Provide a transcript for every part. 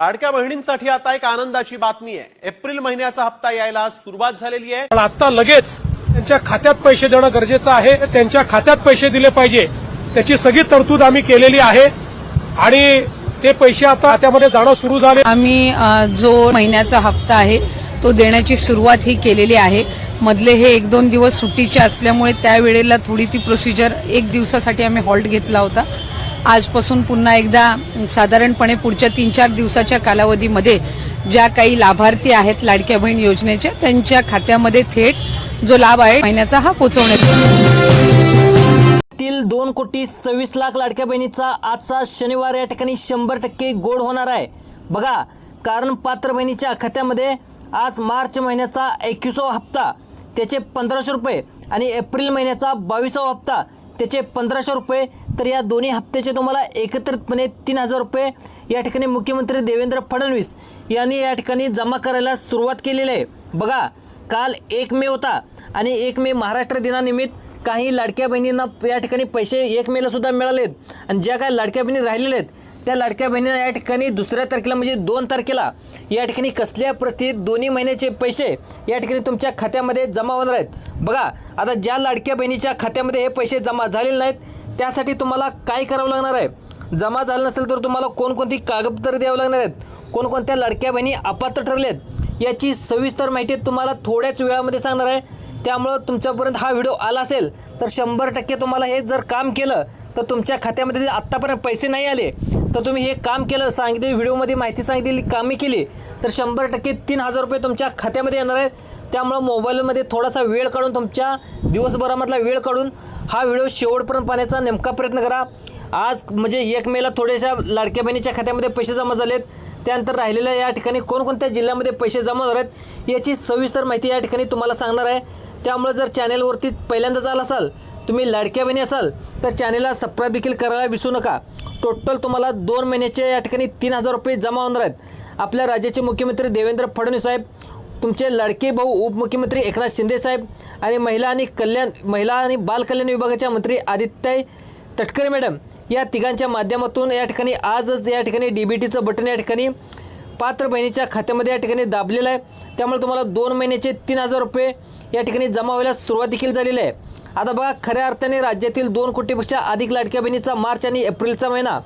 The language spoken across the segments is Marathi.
लाडक्या बहिणींसाठी आता एक आनंदाची बातमी आहे। एप्रिल महिन्याचा हप्ता यायला सुरुवात झालेली आहे। आता लगेच त्यांच्या खात्यात पैसे देणं गरजेचं आहे। त्यांच्या खात्यात पैसे दिले पाहिजे, त्याची सगळी तरतूद आम्ही केलेली आहे आणि ते पैसे आता खात्यामध्ये जाणं सुरू झाले। आम्ही जो महिन्याचा हप्ता आहे तो देण्याची सुरुवात ही केलेली आहे। मधले हे 1-2 दिवस सुट्टीचे असल्यामुळे त्यावेळेला थोडी ती प्रोसिजर 1 दिवसासाठी आम्ही हॉल्ट घेतला होता। आजपासून पुन्हा एकदा साधारणपणे पुढच्या 3-4 दिवसाच्या कालावधीमध्ये ज्या काही लाभार्थी आहेत लाडक्या बहीण योजनेच्या त्यांच्या खात्यामध्ये थेट जो लाभ आहे महिन्याचा हा पोहोचवण्यात येईल। 2,26,00,000 लाडक्या बहिणीचा आजचा शनिवार या ठिकाणी 100% गोड होणार आहे बघा। कारण पात्र बहिणीच्या खात्यामध्ये आज मार्च महिन्याचा 21वा हप्ता त्याचे 1500 रुपये आणि एप्रिल महिन्याचा 22वा हप्ता त्याचे 1500 रुपये, तर या दोन्ही हप्त्याचे तुम्हाला एकत्रितपणे 3000 रुपये या ठिकाणी मुख्यमंत्री देवेंद्र फडणवीस यांनी या ठिकाणी जमा करायला सुरुवात केलेली आहे बघा। काल 1 मे होता आणि 1 मे महाराष्ट्र दिनानिमित्त काही लाडक्या बहिणींना या ठिकाणी पैसे 1 मेला सुद्धा मिळालेत आणि ज्या काही लाडक्या बहिणी राहिलेल्या आहेत त्या लाडक्या बहिणींना या ठिकाणी 2 तारखेला म्हणजे 2 तारखेला या ठिकाणी कसल्या परिस्थितीत दोन्ही महिन्याचे पैसे या ठिकाणी तुमच्या खात्यामध्ये जमा होणार आहेत बघा। आता ज्या लाडक्या बहिणीच्या खात्यामध्ये हे पैसे जमा झालेले नाहीत त्यासाठी तुम्हाला काय करावं लागणार आहे, जमा झालं नसेल तर तुम्हाला कोणकोणती कागदपत्रे द्यावं लागणार आहेत, कोणकोणत्या लाडक्या बहिणी अपात्र ठरलेत याची सविस्तर माहिती तुम्हाला थोड्याच वेळामध्ये सांगणार आहे। त्यामुळे तुमच्यापर्यंत हा व्हिडिओ आला असेल तर 100% तुम्हाला हे जर काम केलं तर तुमच्या खात्यामध्ये आत्तापर्यंत पैसे नाही आले तर तुम्ही हे काम केलं, सांगितले व्हिडिओमध्ये माहिती सांगितलेली कामे केली तर 100% 3000 रुपये तुमच्या खात्यामध्ये येणार आहेत। त्यामुळे मोबाईलमध्ये थोडासा वेळ काढून तुमच्या दिवसभरामधला वेळ काढून हा व्हिडिओ शेवटपर्यंत पाहण्याचा नेमका प्रयत्न करा। आज म्हणजे 1 मेला थोड्याशा लाडक्या बहिणीच्या खात्यामध्ये पैसे जमा झालेत, त्यानंतर राहिलेल्या या ठिकाणी कोणकोणत्या जिल्ह्यामध्ये पैसे जमा होणार आहेत याची सविस्तर माहिती या ठिकाणी तुम्हाला सांगणार आहे। त्यामुळे जर चॅनेलवरती पहिल्यांदाच आला असाल, तुम्ही लाडक्या बहिणी असाल तर चॅनेलला सबस्क्राईब देखील करायला विसरू नका। टोटल तुम्हाला 2 महिन्याचे या ठिकाणी 3000 रुपये जमा होणार आहेत। आपल्या राज्याचे मुख्यमंत्री देवेंद्र फडणवीस साहेब, तुमचे लाडके भाऊ उपमुख्यमंत्री एकनाथ शिंदे साहेब आणि महिला आणि बाल कल्याण विभागाच्या मंत्री आदित्य तटकरे मॅडम या तिघांच्या माध्यमातून या ठिकाणी आजच या ठिकाणी डीबीटीचं बटन या ठिकाणी पात्र बहिणीच्या खात्यामध्ये या ठिकाणी दाबलेलं आहे। त्यामुळे तुम्हाला 2 महिन्याचे 3000 रुपये या ठिकाणी जमा व्हायला सुरुवात देखील झालेली आहे। आता बघा, खऱ्या अर्थाने राज्यातील 2 कोटीपेक्षा अधिक लाडक्या बहिणीचा मार्च आणि एप्रिलचा महिना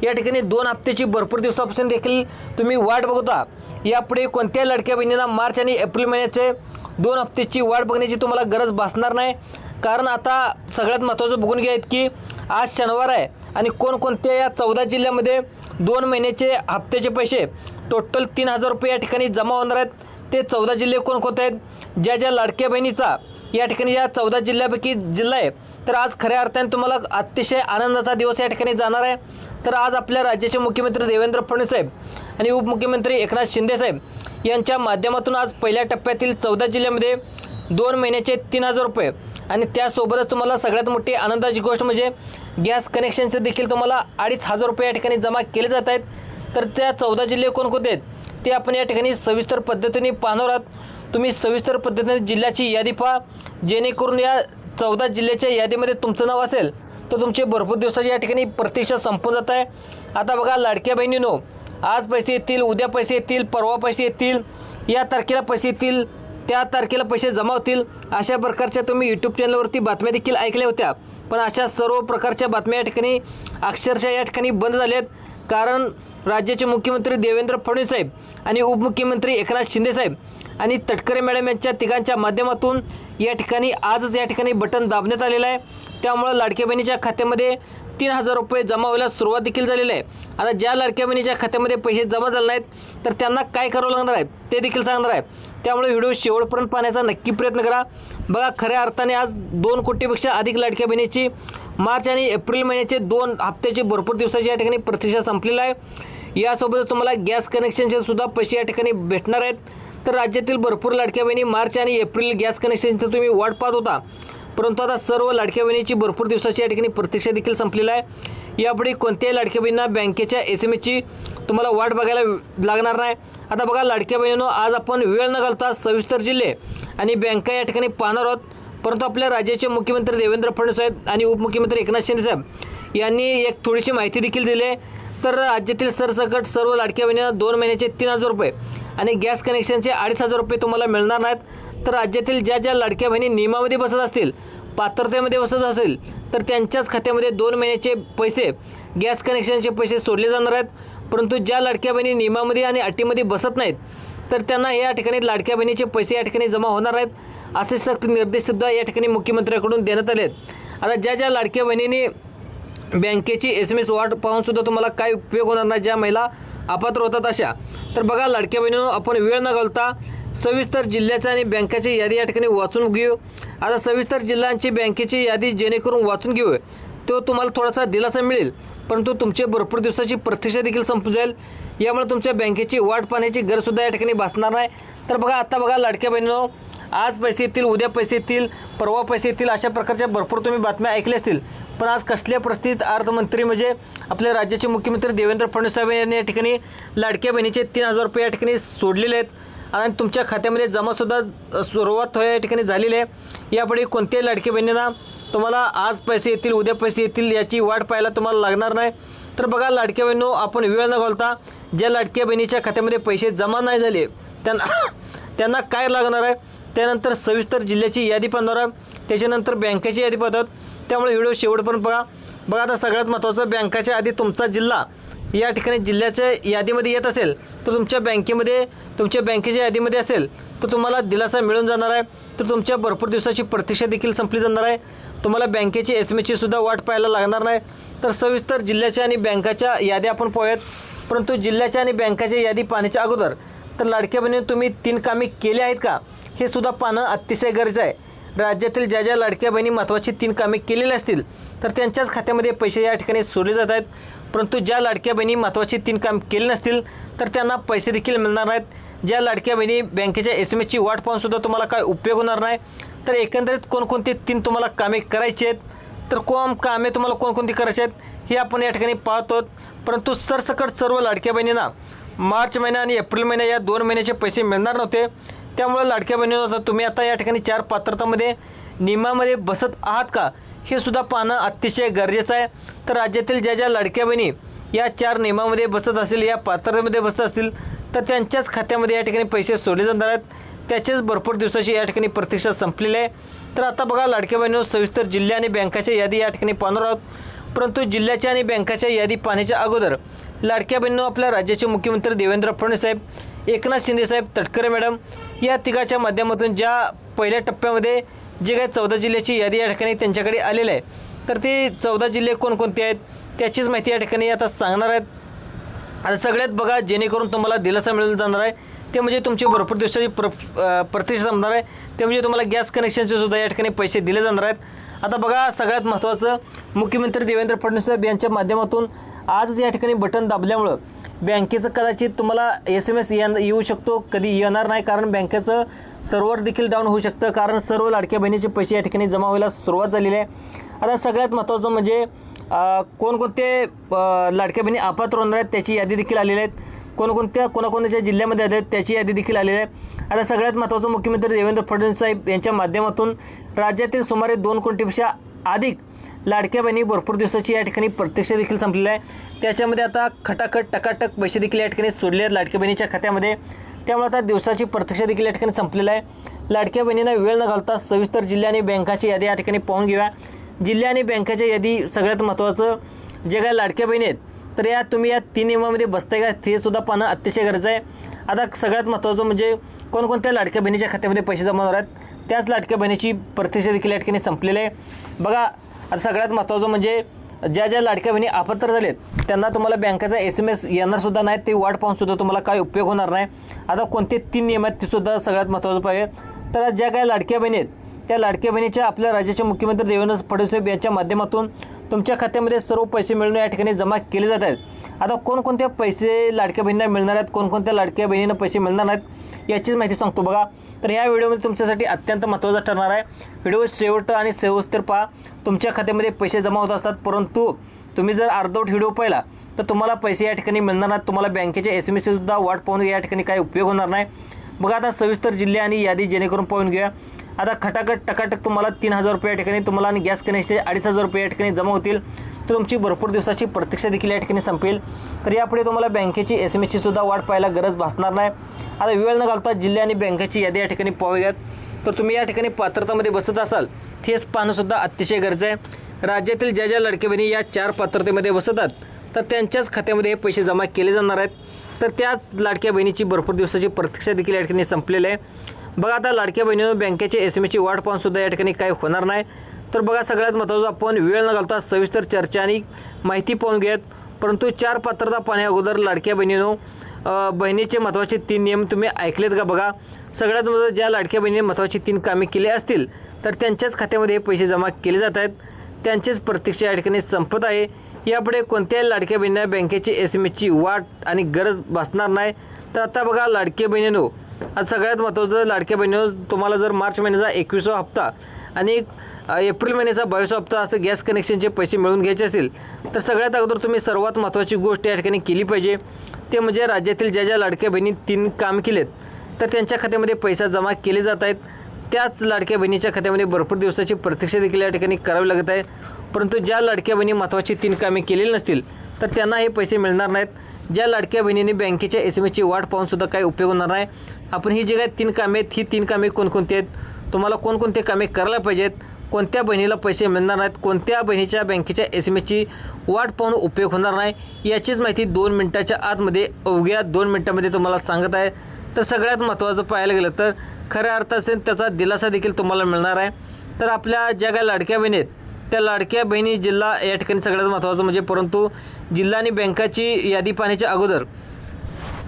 या ठिकाणी 2 हप्त्याची भरपूर दिवसापासून देखील तुम्ही वाट बघता। यापुढे कोणत्या लाडक्या बहिणींना मार्च आणि एप्रिल महिन्याचे 2 हप्त्याची वाट बघण्याची तुम्हाला गरज भासणार नाही। कारण आता सगळ्यात महत्त्वाचं बघून घ्या की आज शनिवार आहे आणि कोणकोणत्या या 14 जिल्ह्यामध्ये 2 महिन्याचे हप्त्याचे पैसे टोटल 3000 रुपये या ठिकाणी जमा होणार आहेत। ते 14 जिल्हे कोणकोणते आहेत, ज्या लाडक्या बहिणीचा या ठिकाणी या 14 जिल्ह्यापैकी जिल्हा आहे तर आज खऱ्या अर्थाने तुम्हाला अतिशय आनंदाचा दिवस या ठिकाणी जाणार आहे। तर आज आपल्या राज्याचे मुख्यमंत्री देवेंद्र फडणवीस साहेब आणि उपमुख्यमंत्री एकनाथ शिंदे साहेब यांच्या माध्यमातून आज पहिल्या टप्प्यातील 14 जिल्ह्यामध्ये 2 महिन्याचे 3000 रुपये आणि त्यासोबतच तुम्हाला सगळ्यात मोठी आनंदाची गोष्ट म्हणजे गॅस कनेक्शनचे देखील तुम्हाला 2500 रुपये या ठिकाणी जमा केले जात आहेत। तर त्या 14 जिल्हे कोणकोणते आहेत ते आपण या ठिकाणी सविस्तर पद्धतीने पाहणार आहोत। तुम्ही सविस्तर पद्धतीने जिल्ह्याची यादी पहा, जेणेकरून या 14 जिल्ह्याच्या यादीमध्ये तुमचं नाव असेल तर तुमचे भरपूर दिवसाची या ठिकाणी प्रतीक्षा संपून जात आहे। आता बघा लाडक्या बहिणींनो, आज पैसे येतील, उद्या पैसे येतील, परवा पैसे येतील, या तारखेला पैसे येतील, त्या तारखेला पैसे जमा होतील, अशा प्रकारच्या तुम्ही यूट्यूब चॅनलवरती बातम्या देखील ऐकल्या होत्या। पण अशा सर्व प्रकारच्या बातम्या या ठिकाणी अक्षरशः या ठिकाणी बंद झाल्यात। कारण राज्याचे मुख्यमंत्री देवेंद्र फडणवीस साहेब आणि उपमुख्यमंत्री एकनाथ शिंदे साहेब आणि तटकरे मॅडम यांच्या तिघांच्या माध्यमातून या ठिकाणी आजच या ठिकाणी बटन दाबण्यात आलेलं आहे। त्यामुळं लाडक्या बहिणीच्या खात्यामध्ये 3000 रुपये जमा व्हायला सुरुवात देखील झालेली आहे। आता ज्या लाडक्या बहिणीच्या खात्यामध्ये पैसे जमा झाले नाहीत तर त्यांना काय करावं लागणार आहे ते देखील सांगणार आहे। त्यामुळे व्हिडिओ शेवटपर्यंत पाहण्याचा नक्की प्रयत्न करा बघा। खऱ्या अर्थाने आज 2 कोटीपेक्षा अधिक लाडक्या बहिणीची मार्च आणि एप्रिल महिन्याचे 2 हप्त्याची भरपूर दिवसाची या ठिकाणी प्रतीक्षा संपलेला आहे। यासोबतच तुम्हाला गॅस कनेक्शनचे सुद्धा पैसे या ठिकाणी भेटणार आहेत। तर राज्यातील भरपूर लाडक्या बहिणी मार्च आणि एप्रिल गॅस कनेक्शनचं तुम्ही वाट पाहत होता, परंतु आता सर्व लाडक्या बहिणीची भरपूर दिवसाची या ठिकाणी प्रतीक्षा देखील संपलेली आहे। यापुढे कोणत्याही लाडक्या बहिणींना बँकेच्या SMS तुम्हाला वाट बघायला लागणार नाही। आता बघा लाडक्या बहिणींनो, आज आपण वेळ न घालता सविस्तर जिल्हे आणि बँका या ठिकाणी पाहणार आहोत। परंतु आपल्या राज्याचे मुख्यमंत्री देवेंद्र फडणवीस साहेब आणि उपमुख्यमंत्री एकनाथ शिंदे साहेब यांनी एक थोडीशी माहिती देखील दिली आहे। तर राज्यातील सरसकट सर्व लाडक्या बहिणींना 2 महिन्याचे 3,000 रुपये आणि गॅस कनेक्शनचे 2,500 रुपये तुम्हाला मिळणार नाहीत. तर राज्यातील ज्या ज्या लाडक्या बहिणी नियमामध्ये बसत असतील, पात्रतेमध्ये बसत असेल, तर त्यांच्याच खात्यामध्ये 2 महिन्याचे पैसे गॅस कनेक्शनचे पैसे सोडले जाणार आहेत. परंतु ज्या लाडक्या बहिणी नियमामध्ये आणि अटीमध्ये बसत नाहीत, तर त्यांना या ठिकाणी लाडक्या बहिणीचे पैसे या ठिकाणी जमा होणार आहेत, असे सक्त निर्देशसुद्धा या ठिकाणी मुख्यमंत्र्यांकडून देण्यात आले आहेत. आता ज्या ज्या लाडक्या बहिणींनी बँकेची SMS वाट पाहूनसुद्धा तुम्हाला काय उपयोग होणार नाही, ज्या महिला अपात्र होतात अशा, तर बघा लाडक्या बहिणींनो, आपण वेळ न घालता सविस्तर जिल्ह्याचा आणि बँकेची यादी या ठिकाणी वाचून घेऊ. आता सविस्तर जिल्ह्यांची बँकेची यादी जेणेकरून वाचून घेऊ, तो तुम्हाला थोडासा दिलासा मिळेल, परंतु तुमचे भरपूर दिवसाची प्रतीक्षा देखील संपून जाईल. यामुळे तुमच्या बँकेची वाट पाहण्याची गरजसुद्धा या ठिकाणी भासणार नाही. तर बघा आता बघा लाडक्या बहिणींनो, आज पैसे येतील, उद्या पैसे येतील, परवा पैसे येतील, अशा प्रकारच्या भरपूर तुम्ही बातम्या ऐकल्या असतील. पण आज कसल्या परिस्थितीत अर्थमंत्री म्हणजे आपल्या राज्याचे मुख्यमंत्री देवेंद्र फडणवीस साहेब यांनी या ठिकाणी लाडक्या बहिणीचे 3,000 रुपये या ठिकाणी सोडलेले आहेत आणि तुमच्या खात्यामध्ये जमासुद्धा सुरुवात या ठिकाणी झालेली आहे. यापुढे कोणत्याही लाडक्या बहिणींना तुम्हाला आज पैसे येतील, उद्या पैसे येतील याची वाट पाहायला तुम्हाला लागणार नाही. तर बघा लाडक्या बहिणींनो, आपण वेळ न घालता ज्या लाडक्या बहिणीच्या खात्यामध्ये पैसे जमा नाही झाले त्यांना काय लागणार आहे, त्यानंतर सविस्तर जिल्ह्याची यादी पाहणार आहे, त्याच्यानंतर बँकेची यादी पाहतात. त्यामुळे व्हिडिओ शेवटपर्यंत बघा. आता सगळ्यात महत्त्वाचं, बँकेच्या आधी तुमचा जिल्हा या ठिकाणी जिल्ह्याच्या यादीमध्ये येत असेल, तर तुमच्या बँकेच्या यादीमध्ये असेल, तर तुम्हाला दिलासा मिळून जाणार आहे. तर तुमच्या भरपूर दिवसाची प्रतीक्षा देखील संपली जाणार आहे. तुम्हाला बँकेची SMS ची सुद्धा वाट पाहायला लागणार नाही. तर सविस्तर जिल्ह्याच्या आणि बँकाच्या याद्या आपण पाहूयात. परंतु जिल्ह्याच्या आणि बँकाच्या यादी पाहण्याच्या अगोदर तर लाडक्या बहिणी तुम्ही 3 कामे केली आहेत का, हे सुद्धा पाहणं अतिशय गरजेचं आहे. राज्यातील ज्या ज्या लाडक्या बहिणी महत्त्वाची 3 कामे केलेली असतील, तर त्यांच्याच खात्यामध्ये पैसे या ठिकाणी सोडले जात आहेत. परंतु ज्या लाडक्या बहिणी महत्त्वाची 3 काम केली नसतील, तर त्यांना पैसे देखील मिळणार नाहीत. ज्या लाडक्या बहिणी बँकेच्या SMS ची वाट पाहूनसुद्धा तुम्हाला काय उपयोग होणार नाही. तर एकंदरीत कोणकोणती 3 तुम्हाला कामे करायची आहेत, तर कामे तुम्हाला कोणकोणती करायची आहेत हे आपण या ठिकाणी पाहतो. परंतु सरसकट सर्व लाडक्या बहिणींना मार्च महिना आणि एप्रिल महिना या 2 महिन्याचे पैसे मिळणार नव्हते. त्यामुळे लाडक्या बहिणींनो, तुम्ही आता या ठिकाणी 4 पात्रतामध्ये नियमामध्ये बसत आहात का, हे सुद्धा पाहणं अतिशय गरजेचं आहे. तर राज्यातील ज्या ज्या लाडक्या बहिणी या 4 नियमामध्ये बसत असतील, या पात्रतेमध्ये बसत असतील, तर त्यांच्याच खात्यामध्ये या ठिकाणी पैसे सोडले जाणार आहेत. त्याचेच भरपूर दिवसाची या ठिकाणी प्रतीक्षा संपलेली आहे. तर आता बघा लाडक्या बहिणींनो, सविस्तर जिल्हे आणि बँकाच्या यादी या ठिकाणी पाहणार आहोत. परंतु जिल्ह्याच्या आणि बँकाच्या यादी पाहण्याच्या अगोदर लाडक्या बहिणींनो, आपल्या राज्याचे मुख्यमंत्री देवेंद्र फडणवीस साहेब, एकनाथ शिंदे साहेब, तटकरे मॅडम या तिघाच्या माध्यमातून ज्या पहिल्या टप्प्यामध्ये जे काही 14 जिल्ह्याची यादी या ठिकाणी त्यांच्याकडे आलेलं आहे, तर ते 14 जिल्हे कोणकोणते आहेत त्याचीच माहिती या ठिकाणी आता सांगणार आहेत. आता सगळ्यात बघा, जेणेकरून तुम्हाला दिलासा मिळून जाणार आहे, ते म्हणजे तुमची भरपूर दिवसाची प्रतीक्षा संपणार आहे. ते म्हणजे तुम्हाला गॅस कनेक्शनचे सुद्धा या ठिकाणी पैसे दिले जाणार आहेत. आता बघा सगळ्यात महत्त्वाचं, मुख्यमंत्री देवेंद्र फडणवीस साहेब यांच्या माध्यमातून आज या ठिकाणी बटन दाबल्यामुळं बँकेचं कदाचित तुम्हाला SMS येऊ शकतो, कधी येणार नाही, कारण बँकेचं सर्व्हर देखील डाऊन होऊ शकतं, कारण सर्व लाडक्या बहिणीचे पैसे या ठिकाणी जमा व्हायला सुरुवात झालेली आहे. आता सगळ्यात महत्त्वाचं म्हणजे कोणकोणते लाडक्या बहिणी अपात्र होणार आहेत त्याची यादी देखील आलेली आहेत. कोणाकोणत्या जिल्ह्यामध्ये आहेत त्याची यादी देखील आलेली आहे. आता सगळ्यात महत्त्वाचं, मुख्यमंत्री देवेंद्र फडणवीस साहेब यांच्या माध्यमातून राज्यातील सुमारे 2 कोटीपेक्षा अधिक लाडक्या बहिणी भरपूर दिवसाची या ठिकाणी प्रतीक्षा देखील संपलेली आहे. त्याच्यामध्ये आता खटाखट टकाटक पैसे देखील या ठिकाणी सोडले आहेत लाडक्या बहिणीच्या खात्यामध्ये. त्यामुळे आता दिवसाची प्रतीक्षा देखील या ठिकाणी संपलेली आहे. लाडक्या बहिणींना वेळ न घालता सविस्तर जिल्हे आणि बँकाची यादी या ठिकाणी पाहून घेऊया. जिल्हे आणि बँकाच्या यादी सगळ्यात महत्त्वाचं, जे काही लाडक्या बहिणी आहेत, तर तुम्ही या 3 नियमामध्ये बसताय का ते सुद्धा पाहणं अतिशय गरजेचं आहे. आता सगळ्यात महत्त्वाचं म्हणजे कोणकोणत्या लाडक्या बहिणीच्या खात्यामध्ये पैसे जमा होणार आहेत, त्याच लाडक्या बहिणीची प्रतीक्षा देखील या ठिकाणी संपलेली आहे. बघा आता सगळ्यात महत्त्वाचं म्हणजे ज्या ज्या लाडक्या बहिणी अपात्र झालेत त्यांना तुम्हाला बँकेचा SMS येणार सुद्धा नाही, ते वाट पाहून सुद्धा तुम्हाला काय उपयोग होणार नाही. आता कोणते 3 नियम आहेत ते सुद्धा सगळ्यात महत्त्वाचं पाहिजे. तर ज्या काही लाडक्या बहिणी आहेत, त्या लाडक्या बहिणीच्या आपल्या राज्याचे मुख्यमंत्री देवेंद्र फडणवीस यांच्या माध्यमातून तुमच्या खात्यामध्ये सर्व पैसे मिळून या ठिकाणी जमा केले जात आहेत. आता कोणकोणत्या पैसे लाडक्या बहिणींना मिळणार आहेत, कोणकोणत्या लाडक्या बहिणींना पैसे मिळणार नाहीत याचीच माहिती सांगतो बघा. तर ह्या व्हिडिओमध्ये तुमच्यासाठी अत्यंत महत्त्वाचा ठरणार आहे. व्हिडिओ शेवट आणि सविस्तर पहा. तुमच्या खात्यामध्ये पैसे जमा होत असतात, परंतु तुम्ही जर अर्धवट व्हिडिओ पाहिला तर तुम्हाला पैसे या ठिकाणी मिळणार नाहीत. तुम्हाला बँकेचे SMS सुद्धा वाट पाहून या ठिकाणी काही उपयोग होणार नाही. बघा आता सविस्तर जिल्हे आणि यादी जेणेकरून पाहून घ्या. आता खटाखट टकाटक तुम्हाला 3,000 रुपये या ठिकाणी तुम्हाला आणि गॅस कनेक्शनचे 2,500 रुपये या ठिकाणी जमा होतील. तर तुमची भरपूर दिवसाची प्रतीक्षा देखील या ठिकाणी संपेल. तर यापुढे तुम्हाला बँकेची SMS सुद्धा वाट पाहायला गरज भासणार नाही. आता वेळ न घालता जिल्हे आणि बँकेची यादी या ठिकाणी पाहूयात. तर तुम्ही या ठिकाणी पात्रतामध्ये बसत असाल तेच पाहणंसुद्धा अतिशय गरज आहे. राज्यातील ज्या ज्या लाडक्या बहिणी या 4 पात्रतेमध्ये बसतात तर त्यांच्याच खात्यामध्ये हे पैसे जमा केले जाणार आहेत. तर त्याच लाडक्या बहिणीची भरपूर दिवसाची प्रतीक्षा देखील या ठिकाणी संपलेली आहे. बघा आता लाडक्या बहिणीनं बँकेच्या SMS वाट पाहूनसुद्धा या ठिकाणी काही होणार नाही. तर बघा सगळ्यात महत्त्वाचं आपण वेळ न घालता सविस्तर चर्चा आणि माहिती पाहून घेऊयात. परंतु 4 पात्रता पाहण्या अगोदर लाडक्या बहिणीनं बहिणीचे महत्त्वाचे 3 नियम तुम्ही ऐकलेत का बघा. सगळ्यात महत्त्वाचं ज्या लाडक्या बहिणीने महत्त्वाची 3 कामे केली असतील तर त्यांच्याच खात्यामध्ये हे पैसे जमा केले जात आहेत. त्यांचीच प्रतीक्षा या ठिकाणी संपत आहे. यापुढे कोणत्याही लाडक्या बहिणींना बँकेची SMS वाट आणि गरज भासणार नाही. तर आता बघा लाडक्या बहिणीनो, आज सगळ्यात महत्त्वाचं लाडक्या बहिणीनो, तुम्हाला जर मार्च महिन्याचा 21वा हप्ता आणि एप्रिल महिन्याचा 22वा हप्ता असं गॅस कनेक्शनचे पैसे मिळवून घ्यायचे असेल तर सगळ्यात अगोदर तुम्ही सर्वात महत्त्वाची गोष्ट या ठिकाणी केली पाहिजे. ते म्हणजे राज्यातील ज्या ज्या लाडक्या बहिणी 3 काम केलेत तर त्यांच्या खात्यामध्ये पैसा जमा केले जात आहेत. त्याच लाडक्या बहिणीच्या खात्यामध्ये भरपूर दिवसाची प्रतीक्षा देखील या ठिकाणी करावी लागत आहे. परंतु ज्या लाडक्या बहिणी महत्त्वाची 3 कामे केलेली नसतील तर त्यांना हे पैसे मिळणार नाहीत. ज्या लाडक्या बहिणीने बँकेच्या SMS वाट पाहूनसुद्धा काही उपयोग होणार नाही. आपण ही जी काही 3 कामे आहेत, ही 3 कामे कोणकोणती आहेत, तुम्हाला कोणकोणते कामे करायला पाहिजेत, कोणत्या बहिणीला पैसे मिळणार नाहीत, कोणत्या बहिणीच्या बँकेच्या SMS वाट पाहून उपयोग होणार नाही, याचीच माहिती 2 मिनिटाच्या आतमध्ये अवघ्या 2 मिनिटामध्ये तुम्हाला सांगत आहे. तर सगळ्यात महत्त्वाचं पाहायला गेलं तर खऱ्या अर्थाने त्याचा दिलासा देखील तुम्हाला मिळणार आहे. तर आपल्या ज्या काही लाडक्या बहिणी आहेत त्या लाडक्या बहिणी जिल्हा या ठिकाणी सगळ्यात महत्त्वाचं म्हणजे, परंतु जिल्हा आणि बँकाची यादी पाहण्याच्या अगोदर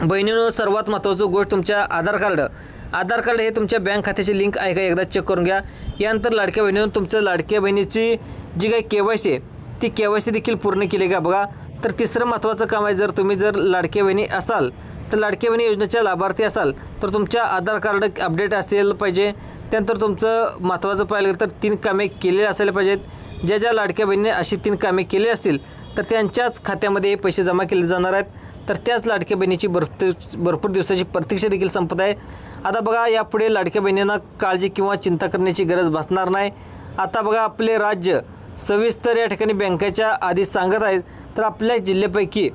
बहिणीनं सर्वात महत्त्वाचं गोष्ट तुमच्या आधार कार्ड हे तुमच्या बँक खात्याची लिंक आहे का एकदा चेक करून घ्या. यानंतर लाडक्या बहिणीनं तुमच्या लाडक्या बहिणीची जी काही KYC आहे ती KYC देखील पूर्ण केली का बघा. तर तिसरं महत्त्वाचं काम आहे, जर तुम्ही लाडक्या बहिणी असाल तर लाडक्या बहिणी योजनेच्या लाभार्थी असाल तर तुमच्या आधार कार्ड अपडेट असेल पाहिजे. त्यानंतर तुमचं महत्त्वाचं पाहिलं गेलं तर 3 कामे केलेली असायला पाहिजेत. ज्या ज्या लाडक्या बहिणीने अशी 3 कामे केली असतील तर त्यांच्याच खात्यामध्ये पैसे जमा केले जाणार आहेत. तर त्याच लाडक्या बहिणीची भरपूर दिवसाची प्रतीक्षा देखील संपत आहे. आता बघा यापुढे लाडक्या बहिणींना काळजी किंवा चिंता करण्याची गरज भासणार नाही. आता बघा आपले राज्य सविस्तर या ठिकाणी बँकेच्या आधी सांगत आहेत. तर आपल्या जिल्ह्यापैकी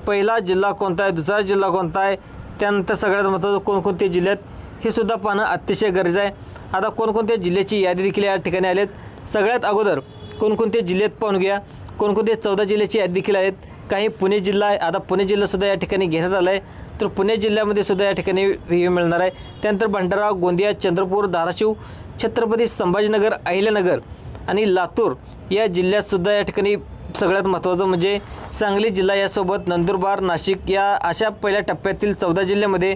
पहिला जिल्हा कोणता आहे, दुसरा जिल्हा कोणता आहे, त्यानंतर सगळ्यात महत्त्वाचं कोणकोणते जिल्ह्यात हे सुद्धा पाहणं अतिशय गरजेचं आहे. आता कोणकोणत्या जिल्ह्याची यादी देखील या ठिकाणी आलेत. सगळ्यात अगोदर कोणकोणते जिल्ह्यात पाहून घ्या. कोणकोणते 14 जिल्ह्याची यादी देखील आहेत. काही पुणे जिल्हा आहे. आता पुणे जिल्हासुद्धा या ठिकाणी घेण्यात आला आहे. तर पुणे जिल्ह्यामध्ये सुद्धा या ठिकाणी हे मिळणार आहे. त्यानंतर भंडारा, गोंदिया, चंद्रपूर, धाराशिव, छत्रपती संभाजीनगर, अहिल्यानगर आणि लातूर या जिल्ह्यातसुद्धा या ठिकाणी सगळ्यात महत्त्वाचं म्हणजे सांगली जिल्हा, यासोबत नंदुरबार, नाशिक या अशा पहिल्या टप्प्यातील 14 जिल्ह्यामध्ये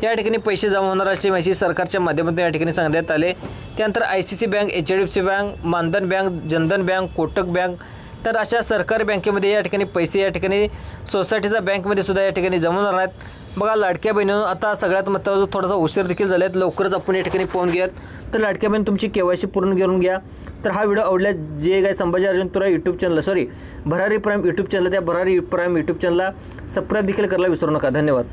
या ठिकाणी पैसे जमा होणार अशी माहिती सरकारच्या माध्यमातून या ठिकाणी सांगण्यात आले. त्यानंतर ICICI बँक, HDFC बँक, मानधन bank, Jan Dhan bank, Kotak bank, तर अशा सरकारी बँकेमध्ये या ठिकाणी पैसे या ठिकाणी सोसायटीच्या बँकमध्ये सुद्धा या ठिकाणी जमा होणार आहेत. बघा लाडक्या बहिणीनं आता सगळ्यात महत्त्वाचं थोडासा उशीर देखील झाला आहे. लवकरच आपण या ठिकाणी पाहून घ्यात. तर लाडक्या बहीण तुमची KYC पूर्ण करून घ्या. तर हा व्हिडिओ आवडल्यास जे काही संभाजी अर्जुन तुरा यूट्यूब चॅनल भरारी प्राईम यूट्यूब चॅनल, त्या भरारी प्राईम यूट्यूब चॅनलला सबस्क्राईब देखील करायला विसरू नका. धन्यवाद.